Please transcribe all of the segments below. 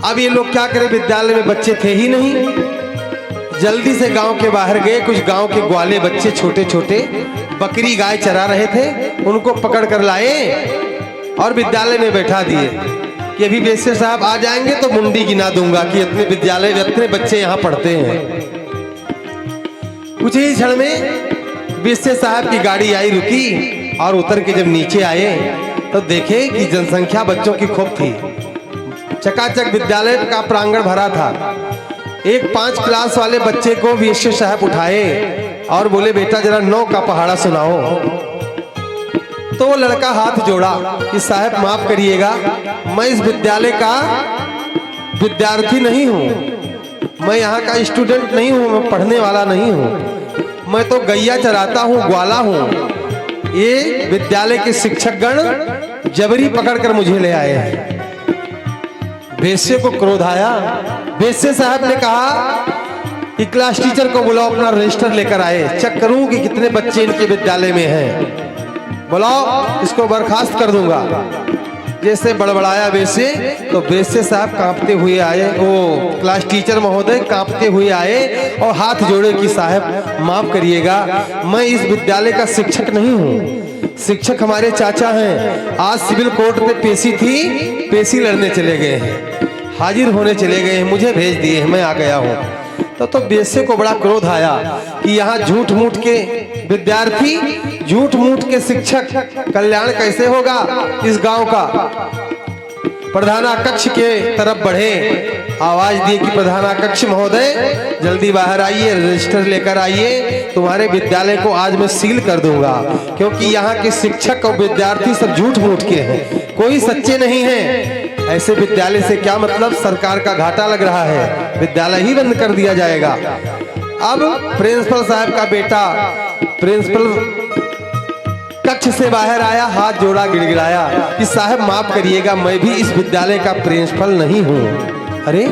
अब ये लोग क्या करें, विद्यालय में बच्चे थे ही नहीं। जल्दी से गांव के बाहर गए। कुछ गांव के ग्वाले बच्चे छोटे छोटे बकरी गाय चरा रहे थे, उनको पकड़ कर लाए और विद्यालय में बैठा दिए कि अभी वेश्य साहब आ जाएंगे तो मुंडी गिना दूंगा कि इतने विद्यालय में इतने बच्चे यहाँ पढ़ते हैं। कुछ ही क्षण में वेश्य साहब की गाड़ी आई, रुकी और उतर के जब नीचे आए तो देखे कि जनसंख्या बच्चों की खूब थी। चकाचक विद्यालय का प्रांगण भरा था। एक 5 क्लास वाले बच्चे को वेश्य साहब उठाए और बोले, बेटा जरा 9 का पहाड़ा सुनाओ। तो वो लड़का हाथ जोड़ा कि साहब माफ करिएगा, मैं इस विद्यालय का विद्यार्थी नहीं हूँ, मैं यहाँ का स्टूडेंट नहीं हूँ, मैं पढ़ने वाला नहीं हूँ, मैं तो गैया चराता हूँ, ग्वाला हूँ। ये विद्यालय के शिक्षक गण जबरी पकड़कर मुझे ले आए हैं। वेश्य को क्रोध आया। वेश्य साहब ने कहा कि क्लास टीचर को बुलाओ, अपना रजिस्टर लेकर आए, चेक करूं कि कितने बच्चे इनके विद्यालय में हैं। बुलाओ, इसको बर्खास्त कर दूंगा। जैसे बड़बड़ाया वेश्य, तो वेश्य साहब कांपते हुए आए, वो क्लास टीचर महोदय कांपते हुए आए और हाथ जोड़े कि साहब माफ करिएगा, मैं इस विद्यालय का शिक्षक नहीं हूँ, शिक्षक हमारे चाचा हैं। आज सिविल कोर्ट में पेशी थी, पेशी लड़ने चले गए हैं, हाजिर होने चले गए हैं, मुझे भेज दिए हैं, मैं आ गया हूँ। तो वेश्य को बड़ा क्रोध आया कि यहाँ झूठ मूठ के विद्यार्थी, झूठ मूठ के शिक्षक, कल्याण कैसे होगा इस गांव का। प्रधानाध्यक्ष के तरफ बढ़े, आवाज दी कि प्रधानाध्यक्ष महोदय जल्दी बाहर आइए, रजिस्टर लेकर आइए, तुम्हारे विद्यालय को आज मैं सील कर दूंगा, क्योंकि यहाँ के शिक्षक और विद्यार्थी सब झूठ मूठ के हैं, कोई सच्चे नहीं हैं। ऐसे विद्यालय से क्या मतलब, सरकार का घाटा लग रहा है, विद्यालय ही बंद कर दिया जाएगा। अब प्रिंसिपल साहब का बेटा प्रिंसिपल कक्ष से बाहर आया, हाथ जोड़ा, गिड़गिड़ाया कि साहब माफ करिएगा, मैं भी इस विद्यालय का प्रिंसिपल नहीं हूँ। अरे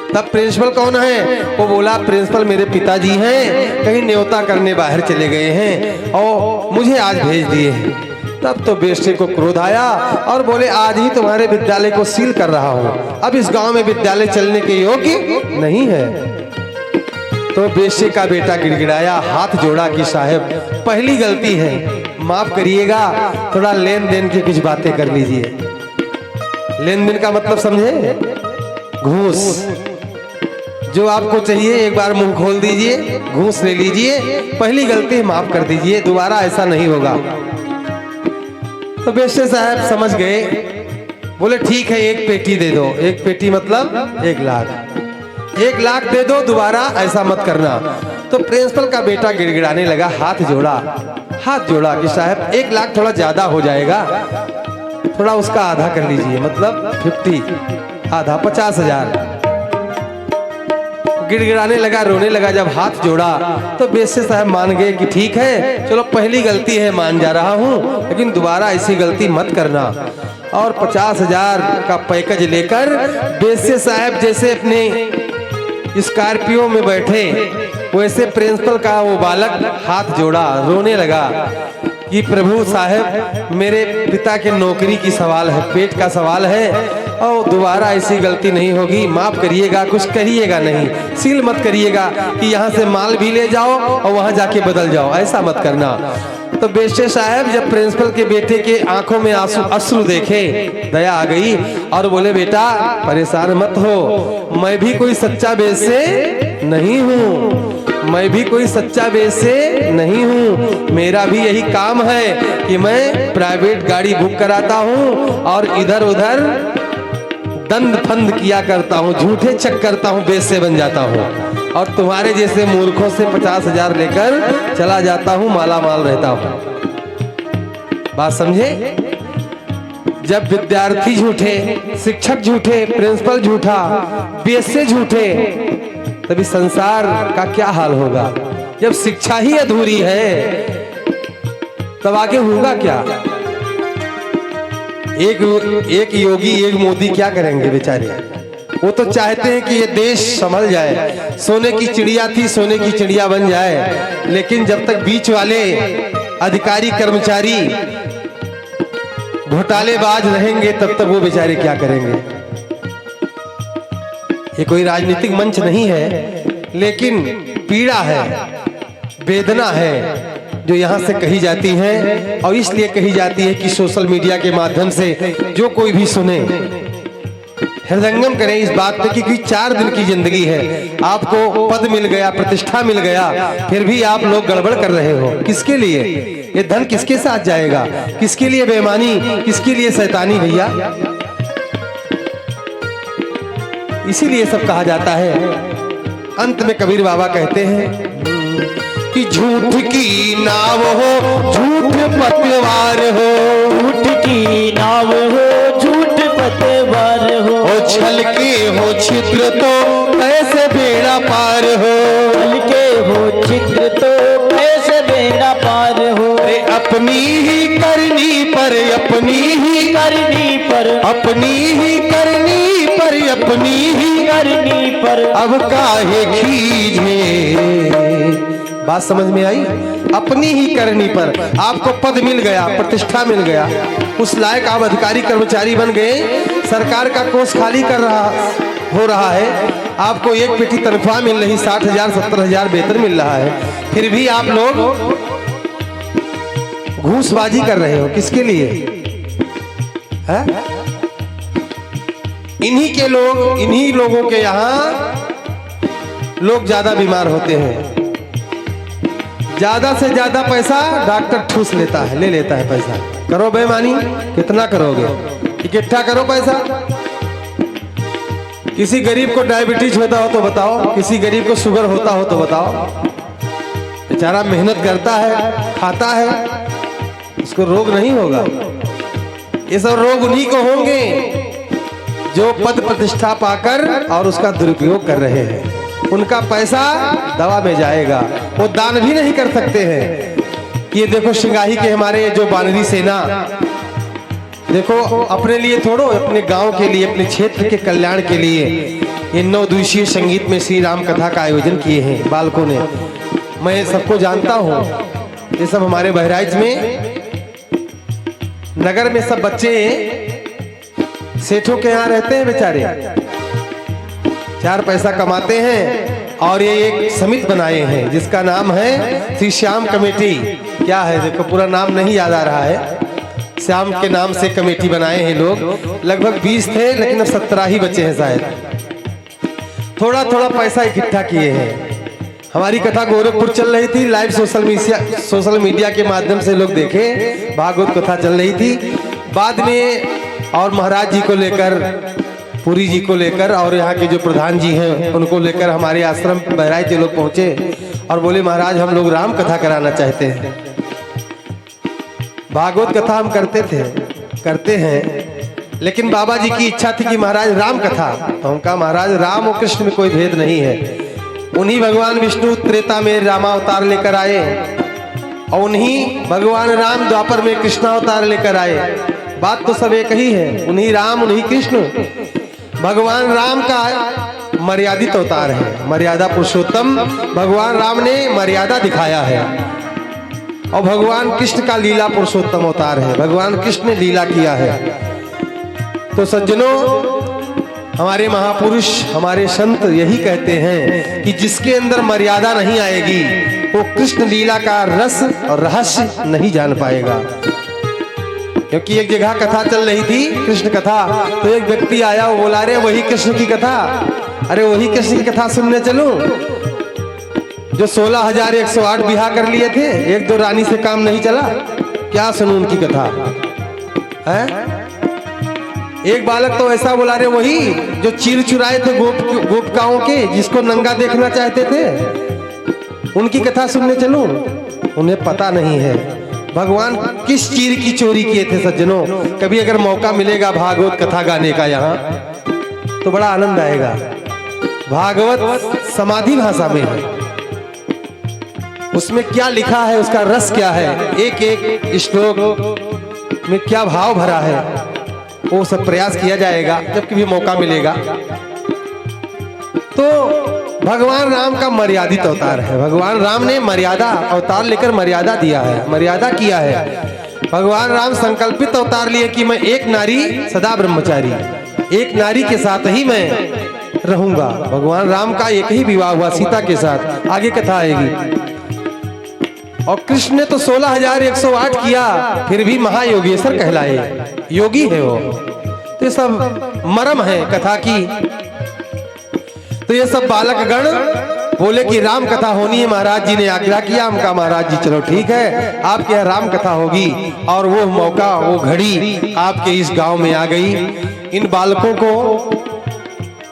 तब प्रिंसिपल कौन है? वो बोला, प्रिंसिपल मेरे पिताजी हैं, कहीं न्योता करने बाहर चले गए हैं और मुझे आज भेज दिए हैं। तब तो वेश्य को क्रोध आया और बोले, आज ही तुम्हारे विद्यालय को सील कर रहा हूँ, अब इस गांव में विद्यालय चलने के योग्य नहीं है। तो वेश्य का बेटा गिड़गिड़ाया, हाथ जोड़ा कि साहब पहली गलती है, माफ करिएगा, थोड़ा लेन देन की कुछ बातें कर लीजिए। लेन देन का मतलब समझे? घूस। जो आपको चाहिए एक बार मुंह खोल दीजिए, घूस ले लीजिए, पहली गलती माफ कर दीजिए, दोबारा ऐसा नहीं होगा। तो वेश्य साहब समझ गए, बोले ठीक है, 1 पेटी दे दो। 1 पेटी मतलब 1 लाख। 1 लाख दे दो, दोबारा ऐसा मत करना। तो प्रिंसिपल का बेटा गिड़गिड़ाने लगा, हाथ जोड़ा कि साहब 1 लाख थोड़ा ज्यादा हो जाएगा, थोड़ा उसका आधा कर लीजिए, मतलब 50, आधा 50,000। गिड़गिड़ाने लगा, रोने लगा। जब हाथ जोड़ा तो वेश्य साहब मान गए कि ठीक है, चलो पहली गलती है, मान जा रहा हूँ, लेकिन दोबारा ऐसी गलती मत करना। और 50,000 का पैकेज लेकर वेश्य साहब जैसे अपने स्कॉर्पियो में बैठे, वैसे प्रिंसिपल का वो बालक हाथ जोड़ा, रोने लगा कि प्रभु साहब मेरे पिता के नौकरी की सवाल है, पेट का सवाल है, और दोबारा ऐसी गलती नहीं होगी, माफ करिएगा, कुछ करिएगा नहीं, सील मत करिएगा कि यहाँ से माल भी ले जाओ और वहाँ जाके बदल जाओ, ऐसा मत करना। तो वेश्य साहब जब प्रिंसिपल के बेटे के आंखों में अश्रु देखे, दया आ गई और बोले, बेटा परेशान मत हो, मैं भी कोई सच्चा वेश्य नहीं हूँ, मैं भी कोई सच्चा वेश्य नहीं हूँ, मेरा भी यही काम है कि मैं प्राइवेट गाड़ी बुक कराता हूँ और इधर उधर दंड फंद किया करता हूँ, झूठे चेक करता हूँ, वेश्य बन जाता हूँ और तुम्हारे जैसे मूर्खों से 50,000 लेकर चला जाता हूँ, माला माल रहता हूँ। बात समझे? जब विद्यार्थी झूठे, शिक्षक झूठे, प्रिंसिपल झूठा, वेश्य झूठे, तभी संसार का क्या हाल होगा। जब शिक्षा ही अधूरी है तब आगे होगा क्या? एक योगी, एक मोदी क्या करेंगे बेचारे? वो तो चाहते हैं कि ये देश संभल जाए, सोने की चिड़िया थी सोने की चिड़िया बन जाए, लेकिन जब तक बीच वाले अधिकारी कर्मचारी घोटालेबाज रहेंगे तब तक वो बेचारे क्या करेंगे? ये कोई राजनीतिक मंच नहीं है, लेकिन पीड़ा है, वेदना है जो यहाँ से कही जाती है। और इसलिए कही जाती है कि सोशल मीडिया के माध्यम से जो कोई भी सुने, हृदयंगम करें इस बात पे कि 4 दिन की जिंदगी है, आपको पद मिल गया, प्रतिष्ठा मिल गया, फिर भी आप लोग गड़बड़ कर रहे हो। किसके लिए? ये धन किसके साथ जाएगा? किसके लिए बेईमानी, किसके लिए शैतानी भैया? इसीलिए सब कहा जाता है। अंत में कबीर बाबा कहते हैं कि झूठ की नाव हो, झूठ पतवार हो, झूठ की नाव हो, झूठ पतवार हो, छल के हो छिद्र तो ऐसे बेड़ा पार हो, छल के हो छिद्र तो ऐसे बेड़ा पार हो। अपनी ही करनी पर, अपनी ही करनी पर, अपनी ही करनी पर, अपनी ही करनी पर अब काहे खींचे। बात समझ में आई? अपनी ही करनी पर आपको पद मिल गया, प्रतिष्ठा मिल गया, उस लायक आप अधिकारी कर्मचारी बन गए, सरकार का कोष खाली हो रहा है, आपको एक पेटी तनख्वाह मिल रही, 60,000 70,000 वेतन मिल रहा है, फिर भी आप लोग घूसबाजी कर रहे हो। किसके लिए है? इन्हीं लोगों के यहाँ लोग ज्यादा बीमार होते हैं। ज्यादा से ज्यादा पैसा डॉक्टर ठूस लेता है, ले लेता है पैसा। करो बेईमानी, कितना करोगे? इकट्ठा करो पैसा। किसी गरीब को डायबिटीज होता हो तो बताओ, किसी गरीब को शुगर होता हो तो बताओ। बेचारा मेहनत करता है, खाता है, उसको रोग नहीं होगा। ये सब रोग उन्हीं को होंगे जो पद प्रतिष्ठा पाकर और उसका दुरुपयोग कर रहे हैं। उनका पैसा दवा में जाएगा, वो दान भी नहीं कर सकते हैं। ये देखो सिंगाही के हमारे जो बानरी सेना, देखो अपने लिए थोड़ो, अपने गांव के लिए, अपने क्षेत्र के कल्याण के लिए ये 9 दिवसीय संगीत में श्री राम कथा का आयोजन किए हैं बालकों ने। मैं सबको जानता हूँ, ये सब हमारे बहराइच में नगर में सब बच्चे सेठों के यहाँ रहते हैं, बेचारे 4 पैसा कमाते हैं और ये एक समिति बनाए हैं जिसका नाम है श्री श्याम कमेटी। क्या है देखो, पूरा नाम नहीं याद आ रहा है। श्याम के नाम से कमेटी बनाए हैं लोग, लगभग 20 थे लेकिन अब 17 ही बचे हैं शायद। थोड़ा थोड़ा पैसा इकट्ठा किए हैं। हमारी कथा गोरखपुर चल रही थी, लाइव सोशल मीडिया के माध्यम से लोग देखे, भागवत कथा चल रही थी। बाद में और महाराज जी को लेकर, पुरी जी को लेकर और यहाँ के जो प्रधान जी हैं उनको लेकर हमारे आश्रम बहराइच लोग पहुंचे और बोले महाराज हम लोग राम कथा कराना चाहते हैं। भागवत कथा हम करते हैं, लेकिन बाबा जी की इच्छा थी कि महाराज राम कथा। तो हम कहा महाराज राम और कृष्ण में कोई भेद नहीं है, उन्हीं भगवान विष्णु त्रेता में रामावतार लेकर आए और उन्हीं भगवान राम द्वापर में कृष्णावतार लेकर आए। बात तो सब एक ही है, उन्हीं राम उन्हीं कृष्ण। भगवान राम का मर्यादित अवतार है, मर्यादा पुरुषोत्तम भगवान राम ने मर्यादा दिखाया है, और भगवान कृष्ण का लीला पुरुषोत्तम अवतार है, भगवान कृष्ण ने लीला किया है। तो सज्जनों, हमारे महापुरुष हमारे संत यही कहते हैं कि जिसके अंदर मर्यादा नहीं आएगी वो कृष्ण लीला का रस और रहस्य नहीं जान पाएगा। क्योंकि एक जगह कथा चल रही थी, कृष्ण कथा, तो एक व्यक्ति आया, वो बोला अरे वही कृष्ण की कथा, अरे वही कृष्ण की कथा सुनने चलूं जो 16,108 बिहा कर लिए थे, 1-2 रानी से काम नहीं चला, क्या सुनूं उनकी कथा है? एक बालक तो ऐसा बोला, अरे वही जो चीर चुराए थे गोपिकाओं के, जिसको नंगा देखना चाहते थे, उनकी कथा सुनने चलूं? उन्हें पता नहीं है भगवान किस चीर की चोरी किए थे। सज्जनों, कभी अगर मौका मिलेगा भागवत कथा गाने का यहाँ, तो बड़ा आनंद आएगा। भागवत समाधि भाषा में है, उसमें क्या लिखा है, उसका रस क्या है, एक एक श्लोक में क्या भाव भरा है, वो सब प्रयास किया जाएगा जब कभी मौका मिलेगा। तो भगवान राम का मर्यादित अवतार है, भगवान राम ने मर्यादा अवतार लेकर मर्यादा दिया है, मर्यादा किया है। भगवान राम संकल्पित अवतार लिए कि मैं एक नारी सदा ब्रह्मचारी, एक नारी के साथ ही मैं रहूंगा। भगवान राम का एक ही विवाह हुआ सीता के साथ, आगे कथा आएगी। और कृष्ण ने तो 16,108 किया, फिर भी महायोगेश्वर कहलाए, योगी है वो। तो ये सब मर्म है कथा की। तो ये सब बालक गण बोले कि राम कथा होनी है, महाराज जी ने आज्ञा किया। हम कहा महाराज जी चलो ठीक है, आपके यहाँ राम कथा होगी। और वो मौका, वो घड़ी आपके इस गांव में आ गई। इन बालकों को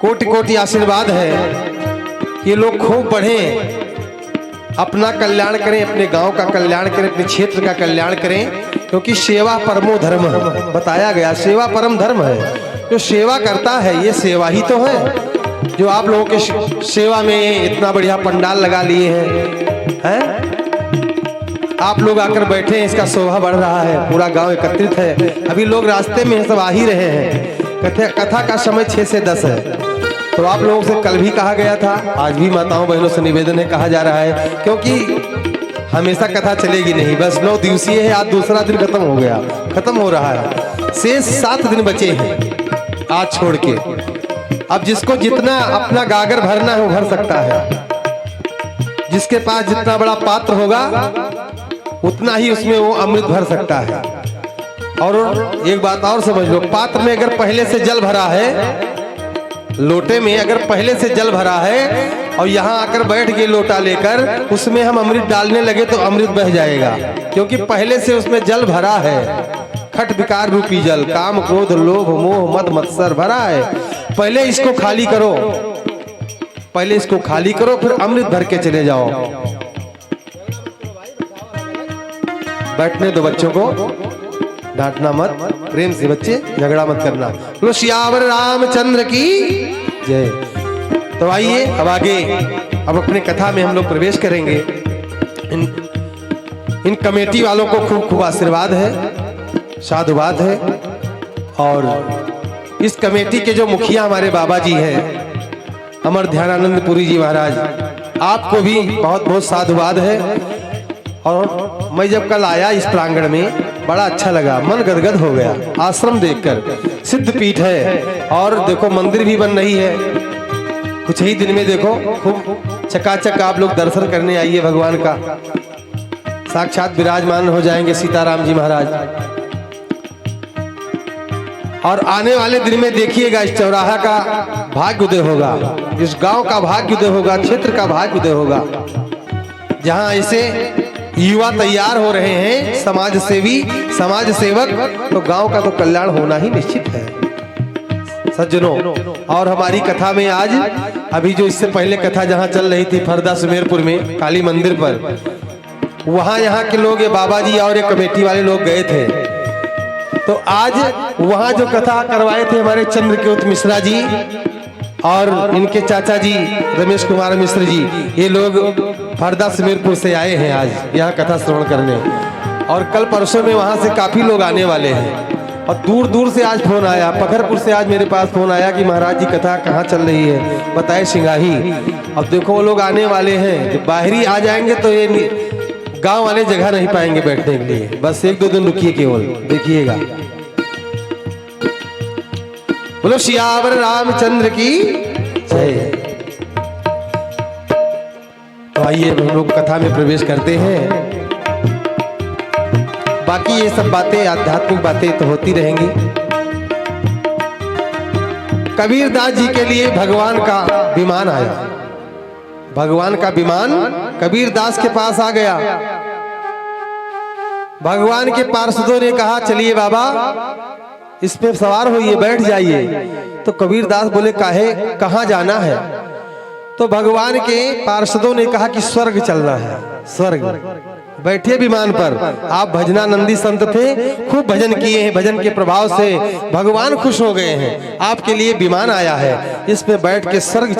कोटि कोटि आशीर्वाद है कि ये लोग खूब बढ़ें, अपना कल्याण करें, अपने गांव का कल्याण करें, अपने क्षेत्र का कल्याण करें, क्योंकि सेवा परमो धर्म है, बताया गया सेवा परम धर्म है। जो सेवा करता है ये सेवा ही तो है। जो आप लोगों के सेवा में इतना बढ़िया पंडाल लगा लिए हैं, आप लोग आकर बैठे हैं, इसका शोभा बढ़ रहा है, पूरा गांव एकत्रित है। अभी लोग रास्ते में सब आ ही रहे हैं। कथा का समय 6 से 10 है। तो आप लोगों से कल भी कहा गया था, आज भी माताओं बहनों से निवेदन है, कहा जा रहा है, क्योंकि हमेशा कथा चलेगी नहीं, बस 9 दिवसीय है, आज दूसरा दिन खत्म हो गया, खत्म हो रहा है। शेष 7 दिन बचे हैं आज छोड़ के। अब जिसको जितना अपना गागर भरना है वो भर सकता है। जिसके पास जितना बड़ा पात्र होगा उतना ही उसमें वो अमृत भर सकता है। और एक बात और समझ लो, पात्र में अगर पहले से जल भरा है, लोटे में अगर पहले से जल भरा है और यहाँ आकर बैठ गए लोटा लेकर, उसमें हम अमृत डालने लगे तो अमृत बह जाएगा, क्योंकि पहले से उसमें जल भरा है। खट विकार रूपी जल, काम क्रोध लोभ मोह मद मत्सर भरा है। पहले इसको खाली करो, पहले इसको खाली करो, फिर अमृत भर के चले जाओ। बैठने दो बच्चों को, डांटना मत, प्रेम से बच्चे, झगड़ा मत करना। बोलो सियावर रामचंद्र की जय। तो आइए अब आगे, अब अपने कथा में हम लोग प्रवेश करेंगे। इन कमेटी वालों को खूब खूब आशीर्वाद है, साधुवाद है। और इस कमेटी के जो मुखिया हमारे बाबा जी हैं, अमर ध्यानानंद पुरी जी महाराज, आपको भी बहुत बहुत साधुवाद है। और मैं जब कल आया इस प्रांगण में, बड़ा अच्छा लगा, मन गदगद हो गया आश्रम देखकर। सिद्ध पीठ है और देखो मंदिर भी बन रही है। कुछ ही दिन में देखो खूब चकाचक आप लोग दर्शन करने आइए भगवान का। साक्षात विराजमान हो जाएंगे सीताराम जी महाराज। और आने वाले दिन में देखिएगा इस चौराहा का भाग्य उदय होगा, इस गांव का भाग्य उदय होगा, क्षेत्र का भाग्य उदय होगा, जहां ऐसे युवा तैयार हो रहे हैं, समाज सेवी, समाज सेवक, तो गांव का तो कल्याण होना ही निश्चित है सज्जनों। और हमारी कथा में आज, अभी जो इससे पहले कथा जहां चल रही थी फरदा सुमेरपुर में काली मंदिर पर, वहां यहाँ के लोग, ये बाबा जी और ये कमेटी वाले लोग गए थे। तो आज वहां जो कथा करवाए थे हमारे चंद्रकेतु मिश्रा जी और इनके चाचा जी रमेश कुमार मिश्र जी, ये लोग फरदा सुमेरपुर से आए हैं आज यहाँ कथा श्रवण करने। और कल परसों में वहां से काफी लोग आने वाले हैं। और दूर दूर से आज फोन आया, पखरपुर से आज मेरे पास फोन आया कि महाराज जी कथा कहाँ चल रही है, बताए सिंगाही। अब देखो वो लोग आने वाले हैं, जब बाहरी आ जाएंगे तो ये गांव वाले जगह नहीं पाएंगे बैठने के लिए, बस 1-2 दिन रुकिए केवल, देखिएगा। बोलो सियावर रामचंद्र की जय। तो आइए हम लोग कथा में प्रवेश करते हैं। बाकी ये सब बातें, आध्यात्मिक बातें तो होती रहेंगी। कबीरदास जी के लिए भगवान का विमान आया, भगवान का विमान कबीरदास के पास आ गया। भगवान के पार्षदों ने कहा चलिए बाबा इस पे सवार होइए, बैठ जाइए। तो कबीरदास बोले काहे, कहाँ जाना है? तो भगवान के पार्षदों ने कहा कि स्वर्ग चलना है, स्वर्ग। बैठिए विमान पर। आप भजनानंदी संत थे, खूब भजन किए हैं, भजन के प्रभाव से भगवान खुश हो गए हैं। आपके लिए विमान आया है, इस पे बैठ के स्वर्ग